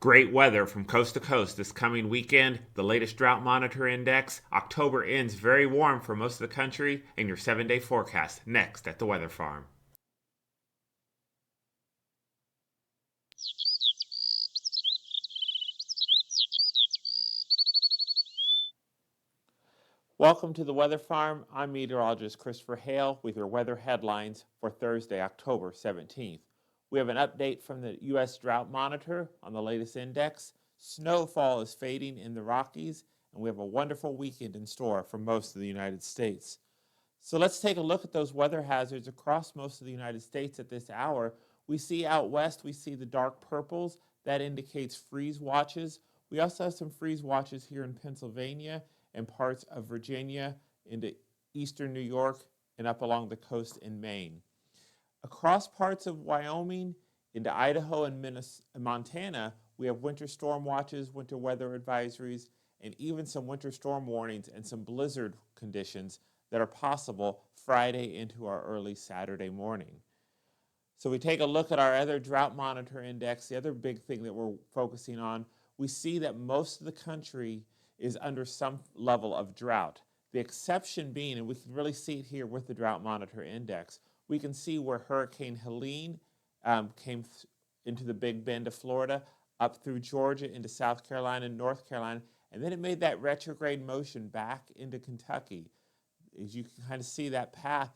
Great weather from coast to coast this coming weekend. The latest Drought Monitor Index. October ends very warm for most of the country, and your 7-day forecast next at the Weather Farm. Welcome to the Weather Farm. I'm meteorologist Christopher Hale with your weather headlines for Thursday, October 17th. We have an update from the U.S. Drought Monitor on the latest index. Snowfall is fading in the Rockies, and we have a wonderful weekend in store for most of the United States. So let's take a look at those weather hazards across most of the United States at this hour. We see out west, we see the dark purples. That indicates freeze watches. We also have some freeze watches here in Pennsylvania and parts of Virginia into eastern New York and up along the coast in Maine. Across parts of Wyoming into Idaho and Montana, we have winter storm watches, winter weather advisories, and even some winter storm warnings and some blizzard conditions that are possible Friday into our early Saturday morning. So we take a look at our other drought monitor index, the other big thing that we're focusing on. We see that most of the country is under some level of drought. The exception being, and we can really see it here with the drought monitor index, we can see where Hurricane Helene came into the Big Bend of Florida, up through Georgia into South Carolina and North Carolina, and then it made that retrograde motion back into Kentucky. As you can kind of see, that path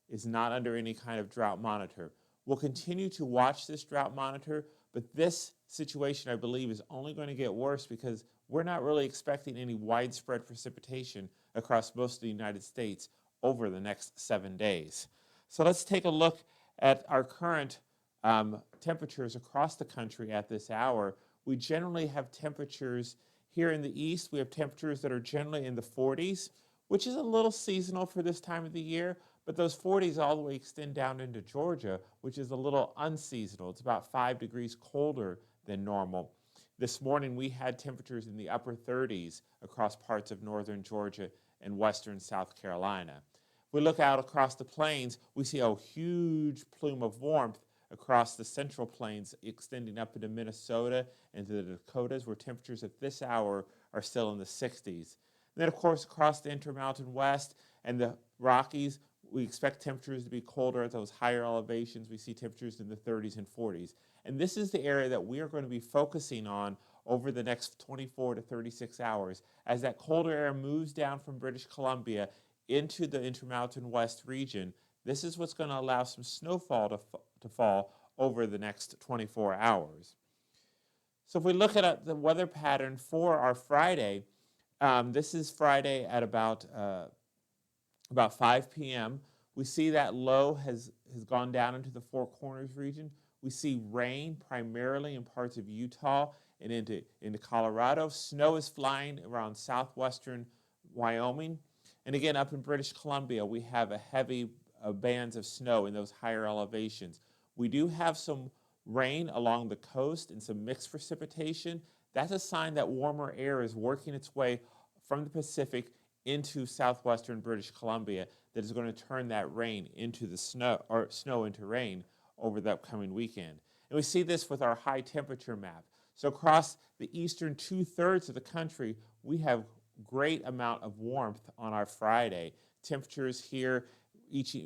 is not under any kind of drought monitor. We'll continue to watch this drought monitor, but this situation, I believe, is only going to get worse because we're not really expecting any widespread precipitation across most of the United States over the next 7 days. So let's take a look at our current temperatures across the country at this hour. We generally have temperatures here in the east. We have temperatures that are generally in the 40s, which is a little seasonal for this time of the year, but those 40s all the way extend down into Georgia, which is a little unseasonal. It's about 5 degrees colder than normal. This morning we had temperatures in the upper 30s across parts of northern Georgia and western South Carolina. If we look out across the plains, we see a huge plume of warmth across the central plains extending up into Minnesota and to the Dakotas, where temperatures at this hour are still in the 60s. And then, of course, across the Intermountain West and the Rockies, we expect temperatures to be colder at those higher elevations. We see temperatures in the 30s and 40s. And this is the area that we are going to be focusing on over the next 24 to 36 hours as that colder air moves down from British Columbia into the Intermountain West region. This is what's going to allow some snowfall to fall over the next 24 hours. So if we look at the weather pattern for our Friday, this is Friday at about 5 p.m. We see that low has gone down into the Four Corners region. We see rain primarily in parts of Utah and into Colorado. Snow is flying around southwestern Wyoming. And again, up in British Columbia, we have a heavy bands of snow in those higher elevations. We do have some rain along the coast and some mixed precipitation. That's a sign that warmer air is working its way from the Pacific into southwestern British Columbia that is going to turn that rain into the snow, or snow into rain over the upcoming weekend. And we see this with our high temperature map. So across the eastern 2/3 of the country, we have great amount of warmth on our Friday. Temperatures here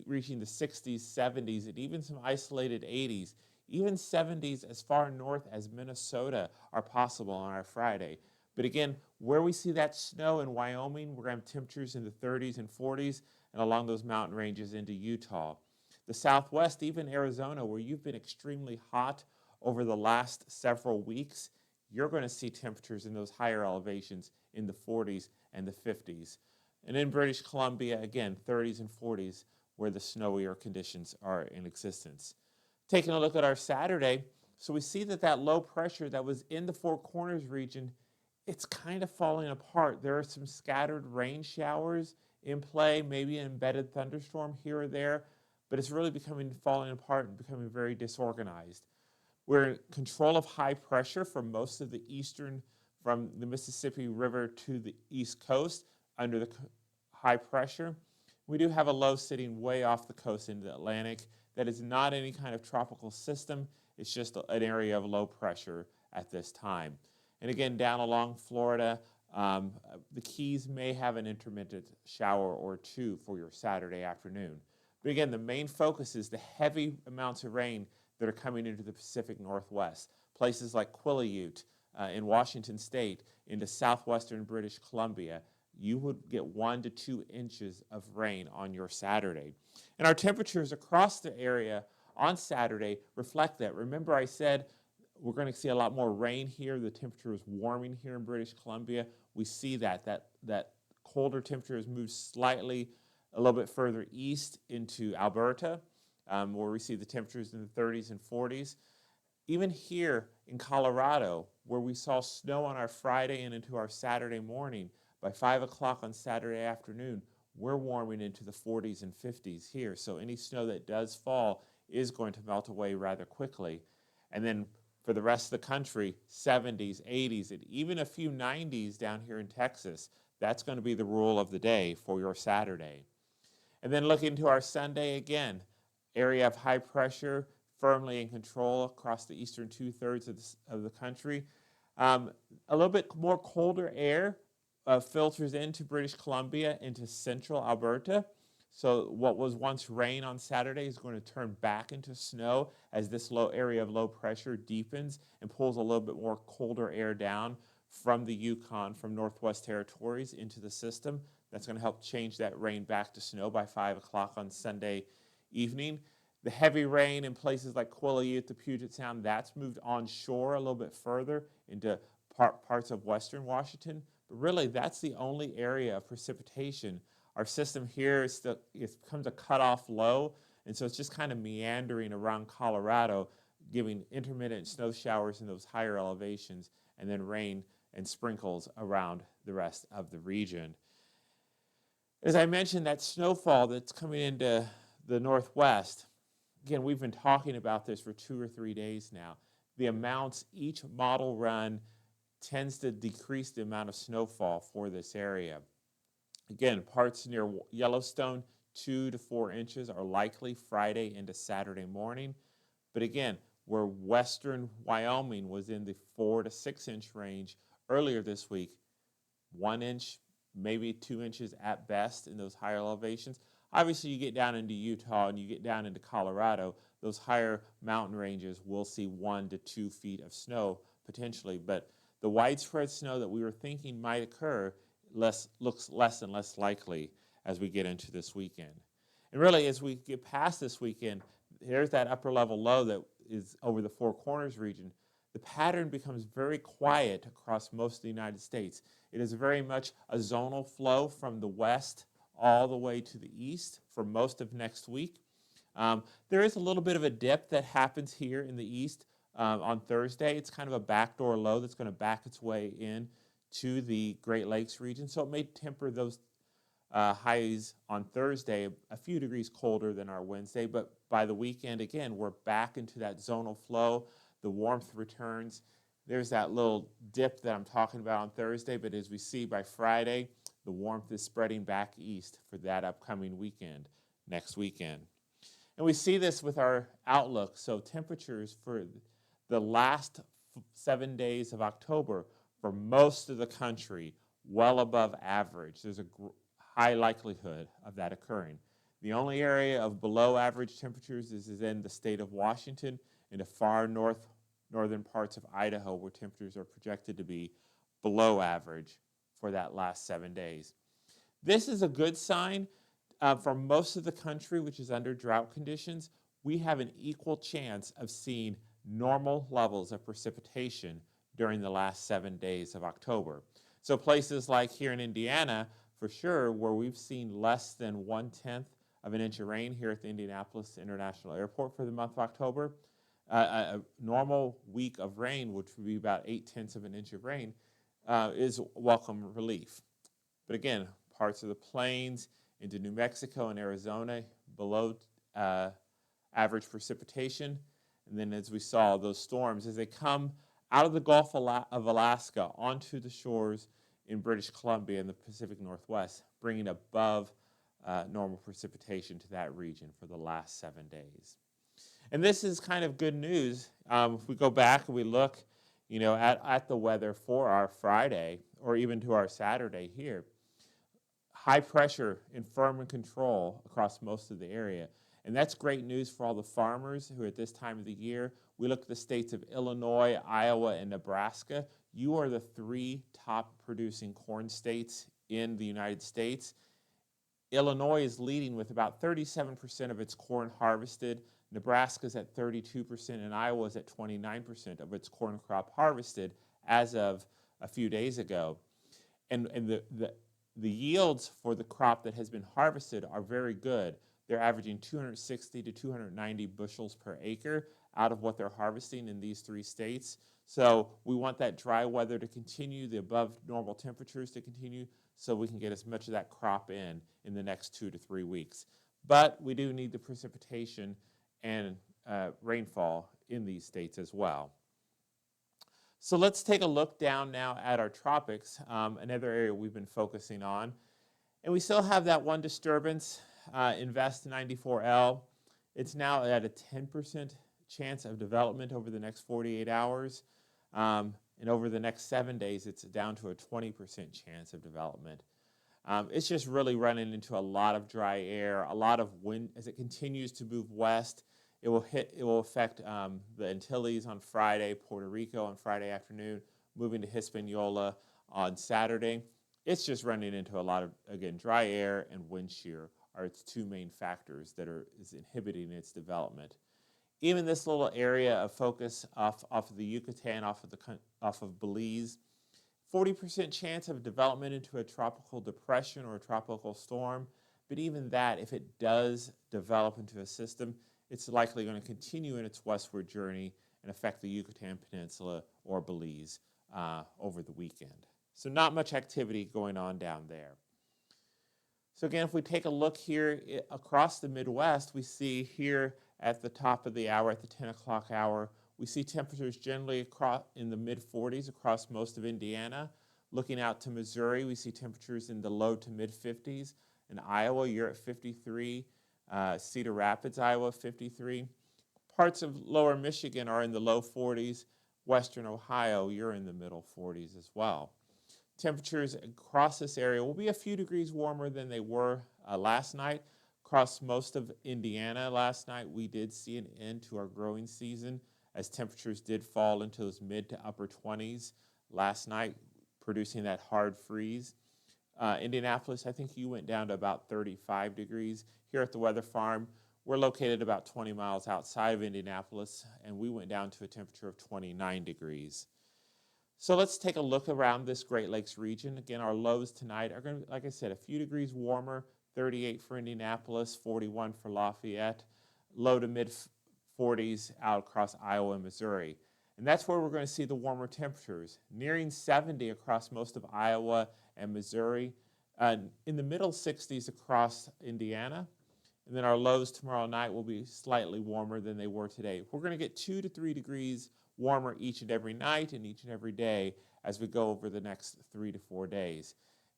reaching the 60s, 70s, and even some isolated 80s. Even 70s as far north as Minnesota are possible on our Friday. But again, where we see that snow in Wyoming, we're going to have temperatures in the 30s and 40s, and along those mountain ranges into Utah. The Southwest, even Arizona, where you've been extremely hot over the last several weeks, you're going to see temperatures in those higher elevations in the 40s and the 50s. And in British Columbia, again, 30s and 40s, where the snowier conditions are in existence. Taking a look at our Saturday, so we see that low pressure that was in the Four Corners region, it's kind of falling apart. There are some scattered rain showers in play, maybe an embedded thunderstorm here or there, but it's really falling apart and becoming very disorganized. We're in control of high pressure for most of the eastern, from the Mississippi River to the East Coast under the high pressure. We do have a low sitting way off the coast into the Atlantic that is not any kind of tropical system. It's just an area of low pressure at this time. And again, down along Florida, the Keys may have an intermittent shower or two for your Saturday afternoon. But again, the main focus is the heavy amounts of rain that are coming into the Pacific Northwest. Places like Quileute in Washington State, into southwestern British Columbia, you would get 1 to 2 inches of rain on your Saturday. And our temperatures across the area on Saturday reflect that. Remember, I said we're going to see a lot more rain here. The temperature is warming here in British Columbia. We see that colder temperature has moved slightly a little bit further east into Alberta, where we see the temperatures in the 30s and 40s. Even here in Colorado, where we saw snow on our Friday and into our Saturday morning, by 5 o'clock on Saturday afternoon, we're warming into the 40s and 50s here. So any snow that does fall is going to melt away rather quickly. And then for the rest of the country, 70s, 80s, and even a few 90s down here in Texas. That's going to be the rule of the day for your Saturday. And then looking to our Sunday again, area of high pressure firmly in control across the eastern two-thirds of the country. A little bit more colder air filters into British Columbia, into central Alberta. So what was once rain on Saturday is going to turn back into snow as this low area of low pressure deepens and pulls a little bit more colder air down from the Yukon, from Northwest Territories into the system. That's going to help change that rain back to snow by 5 o'clock on Sunday evening. The heavy rain in places like Quileute, the Puget Sound, that's moved onshore a little bit further into parts of western Washington. But really, that's the only area of precipitation. Our system here it becomes a cutoff low, and so it's just kind of meandering around Colorado, giving intermittent snow showers in those higher elevations, and then rain and sprinkles around the rest of the region. As I mentioned, that snowfall that's coming into the Northwest, again, we've been talking about this for 2 or 3 days now. The amounts each model run tends to decrease the amount of snowfall for this area. Again, parts near Yellowstone, 2 to 4 inches are likely Friday into Saturday morning. But again, where western Wyoming was in the 4 to 6 inch range earlier this week, 1 inch, maybe 2 inches at best in those higher elevations. Obviously, you get down into Utah and you get down into Colorado, those higher mountain ranges will see 1 to 2 feet of snow potentially, but the widespread snow that we were thinking might occur looks less and less likely as we get into this weekend. And really, as we get past this weekend, there's that upper level low that is over the Four Corners region. The pattern becomes very quiet across most of the United States. It is very much a zonal flow from the west all the way to the east for most of next week. There is a little bit of a dip that happens here in the east on Thursday. It's kind of a backdoor low that's going to back its way in to the Great Lakes region, so it may temper those highs on Thursday a few degrees colder than our Wednesday, but by the weekend, again, we're back into that zonal flow. The warmth returns. There's that little dip that I'm talking about on Thursday, but as we see by Friday, the warmth is spreading back east for that upcoming weekend, next weekend. And we see this with our outlook. So temperatures for the last 7 days of October for most of the country, well above average. There's a high likelihood of that occurring. The only area of below average temperatures is in the state of Washington and the far northern parts of Idaho, where temperatures are projected to be below average for that last 7 days. This is a good sign for most of the country, which is under drought conditions. We have an equal chance of seeing normal levels of precipitation during the last 7 days of October. So places like here in Indiana, for sure, where we've seen less than 1/10 of an inch of rain here at the Indianapolis International Airport for the month of October, a normal week of rain, which would be about 8/10 of an inch of rain, is welcome relief. But again, parts of the plains into New Mexico and Arizona below average precipitation. And then as we saw, those storms, as they come out of the Gulf of Alaska onto the shores in British Columbia and the Pacific Northwest, bringing above normal precipitation to that region for the last 7 days. And this is kind of good news. If we go back and we look, at the weather for our Friday or even to our Saturday here. High pressure and firm control across most of the area. And that's great news for all the farmers who at this time of the year, we look at the states of Illinois, Iowa, and Nebraska. You are the 3 top producing corn states in the United States. Illinois is leading with about 37% of its corn harvested. Nebraska is at 32%, and Iowa is at 29% of its corn crop harvested as of a few days ago. And the yields for the crop that has been harvested are very good. They're averaging 260 to 290 bushels per acre out of what they're harvesting in these 3 states. So we want that dry weather to continue, the above normal temperatures to continue, so we can get as much of that crop in the next 2 to 3 weeks. But we do need the precipitation and rainfall in these states as well. So let's take a look down now at our tropics, another area we've been focusing on. And we still have that one disturbance, Invest 94L. It's now at a 10% chance of development over the next 48 hours. And over the next 7 days, it's down to a 20% chance of development. It's just really running into a lot of dry air, a lot of wind as it continues to move west. It will affect the Antilles on Friday, Puerto Rico on Friday afternoon, moving to Hispaniola on Saturday. It's just running into a lot of, again, dry air and wind shear are its 2 main factors that is inhibiting its development. Even this little area of focus off of the Yucatan, off of Belize, 40% chance of development into a tropical depression or a tropical storm. But even that, if it does develop into a system, it's likely going to continue in its westward journey and affect the Yucatan Peninsula or Belize over the weekend. So not much activity going on down there. So again, if we take a look here across the Midwest, we see here at the top of the hour, at the 10 o'clock hour, we see temperatures generally in the mid-40s across most of Indiana. Looking out to Missouri, we see temperatures in the low to mid-50s. In Iowa, you're at 53. Cedar Rapids, Iowa, 53. Parts of lower Michigan are in the low 40s. Western Ohio, you're in the middle 40s as well. Temperatures across this area will be a few degrees warmer than they were last night. Across most of Indiana last night, we did see an end to our growing season as temperatures did fall into those mid to upper 20s last night, producing that hard freeze. Indianapolis, I think you went down to about 35 degrees. Here at the Weather Farm, we're located about 20 miles outside of Indianapolis, and we went down to a temperature of 29 degrees. So let's take a look around this Great Lakes region. Again, our lows tonight are going to be, like I said, a few degrees warmer, 38 for Indianapolis, 41 for Lafayette, low to mid 40s out across Iowa and Missouri. And that's where we're going to see the warmer temperatures, nearing 70 across most of Iowa and Missouri, in the middle 60s across Indiana. And then our lows tomorrow night will be slightly warmer than they were today. We're going to get 2 to 3 degrees warmer each and every night and each and every day as we go over the next 3 to 4 days.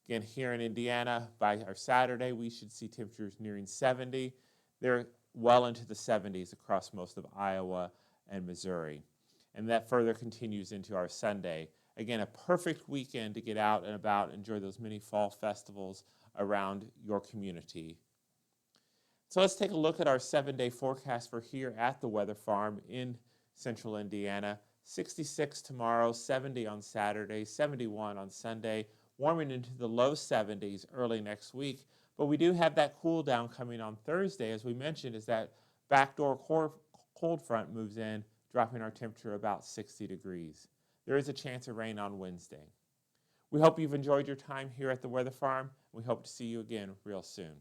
Again, here in Indiana, by our Saturday, we should see temperatures nearing 70. They're well into the 70s across most of Iowa and Missouri. And that further continues into our Sunday. Again, a perfect weekend to get out and about, enjoy those many fall festivals around your community. So let's take a look at our 7-day forecast for here at the Weather Farm in central Indiana. 66 tomorrow, 70 on Saturday, 71 on Sunday, warming into the low 70s early next week. But we do have that cool down coming on Thursday, as we mentioned, as that backdoor cold front moves in, dropping our temperature about 60 degrees. There is a chance of rain on Wednesday. We hope you've enjoyed your time here at the Weather Farm. We hope to see you again real soon.